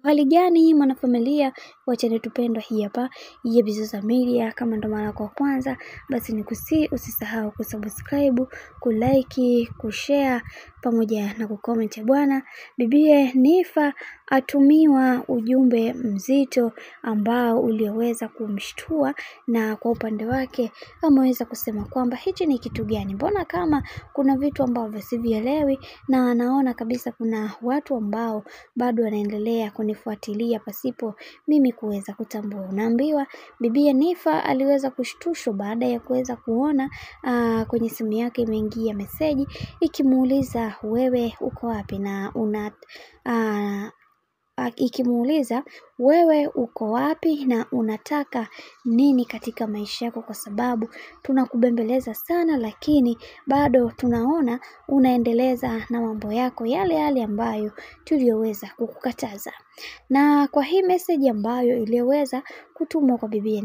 Hali gani mwanafamilia wa channel tupendwa hii hapa ya Bizoza Media. Kama ndo mara yako ya kwanza, basi usisahau kusubscribe, kulike, kushare pamoja na kucomment. Bwana bibie Nifa atumiwa ujumbe mzito ambao ulioweza kumshtua, na kwa upande wake ameweza kusema kwamba hichi ni kitu gani, mbona kama kuna vitu ambavyo sivielewi, na anaona kabisa kuna watu ambao bado wanaendelea kunifuatilia pasipo mimi kuweza kutambua. Unaambiwa bibie Nifa aliweza kushtushwa baada ya kuweza kuona kwenye simu yake imeingia meseji ikimuuliza wewe uko wapi, na ikimuuliza wewe uko wapi na unataka nini katika maisha yako, kwa sababu tunakubembeleza sana lakini bado tunaona unaendeleza na mambo yako yale ambayo tuliyoweza kukukataza. Na kwa hii message ambayo iliyoweza kutumwa kwa bibie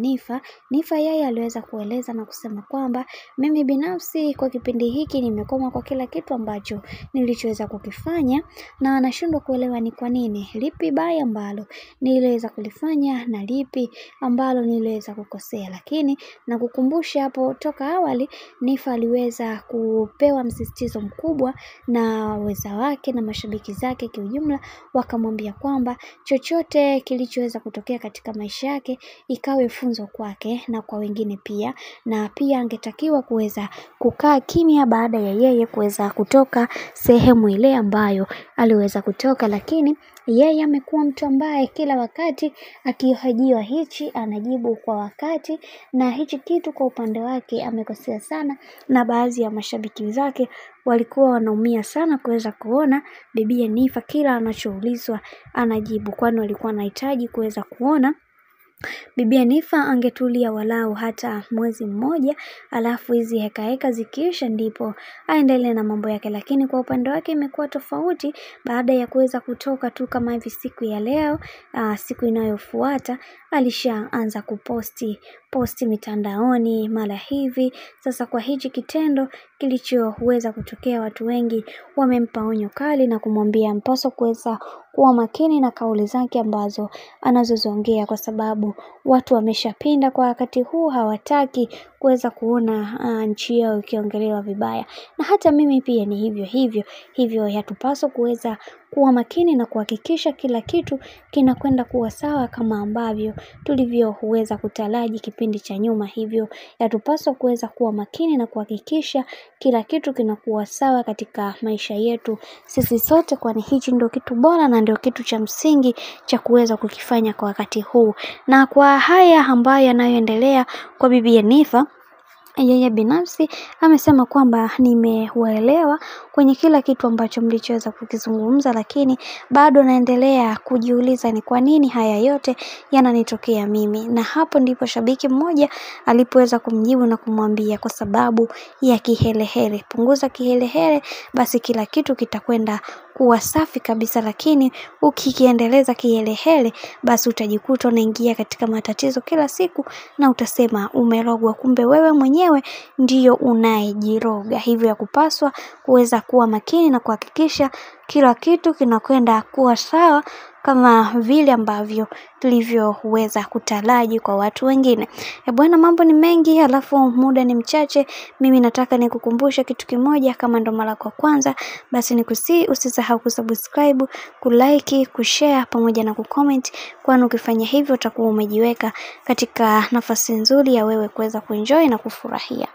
Nifa yeye aliweza kueleza na kusema kwamba mimi binafsi kwa kipindi hiki nimekoma kwa kila kitu ambacho nilichoweza kukifanya, na anashindwa kuelewa ni kwa nini, lipi baya ambalo niliweza kulifanya na lipi ambalo niliweza kukosea. Lakini na kukumbusha hapo toka awali, Nifa aliweza kupewa msisitizo mkubwa na weza wake na mashabiki zake kiujumla, wakamwambia kwamba chochote kilichoweza kutokea katika maisha yake ikawe funzo kwake na kwa wengine pia, na pia angetakiwa kuweza kukaa kimya baada ya yeye kuweza kutoka sehemu ile ambayo aliweza kutoka. Lakini yeye amekuwa mtu ambaye kila wakati akihojiwa hichi anajibu kwa wakati, na hichi kitu kwa upande wake amekosea sana, na baadhi ya mashabiki zake walikuwa wanaumia sana kuweza kuona bibie Nifa kila anachoulizwa anajibu, kwani walikuwa wanahitaji kuweza kuona bibie Nifa angetulia walau hata mwezi mmoja, alafu hizi heka zikiisha ndipo aendelee na mambo yake. Lakini kwa upande wake imekuwa tofauti, baada ya kuweza kutoka tu kama hivi siku ya leo, siku inayofuata alishaanza kuposti mitandaoni mara hivi. Sasa kwa hichi kitendo kilichoweza kutokea, watu wengi wamempa onyo kali na kumwambia mpaswa kuweza kuwa makini na kauli zake ambazo anazoziongea, kwa sababu watu wameshapinda kwa wakati huu, hawataki kuweza kuona nchi yao ikiongelewa vibaya. Na hata mimi pia ni hivyo yatupaswa kuweza kuwa makini na kuhakikisha kila kitu kinakwenda kuwa sawa kama ambavyo tulivyoweza kutaraji kipindi cha nyuma. Hivyo yatupaswa kuweza kuwa makini na kuhakikisha kila kitu kinakuwa sawa katika maisha yetu sisi sote, kwani hichi ndio kitu bora na ndio kitu cha msingi cha kuweza kukifanya kwa wakati huu. Na kwa haya ambayo yanayoendelea kwa bibie Nifa, yeye binafsi amesema kwamba nimewaelewa kwenye kila kitu ambacho mlichoweza kukizungumza, lakini bado naendelea kujiuliza ni kwa nini haya yote yananitokea mimi. Na hapo ndipo shabiki mmoja alipoweza kumjibu na kumwambia kwa sababu ya kihelehele, punguza kihelehele, basi kila kitu kitakwenda kuwa safi kabisa. Lakini ukikiendeleza kihelehele, basi utajikuta unaingia katika matatizo kila siku na utasema umerogwa, kumbe wewe mwenyewe ndiyo unayejiroga. Hivyo ya kupaswa kuweza kuwa makini na kuhakikisha kila kitu kinakwenda kuwa sawa kama vile ambavyo tulivyoweza kutaraji kwa watu wengine. Bwana, mambo ni mengi alafu muda ni mchache. Mimi nataka nikukumbusha kitu kimoja, kama ndo mara kwa kwanza, basi usisahau kusubscribe, kulike, kushare pamoja na kucomment, kwani ukifanya hivyo utakuwa umejiweka katika nafasi nzuri ya wewe kuweza kuenjoy na kufurahia.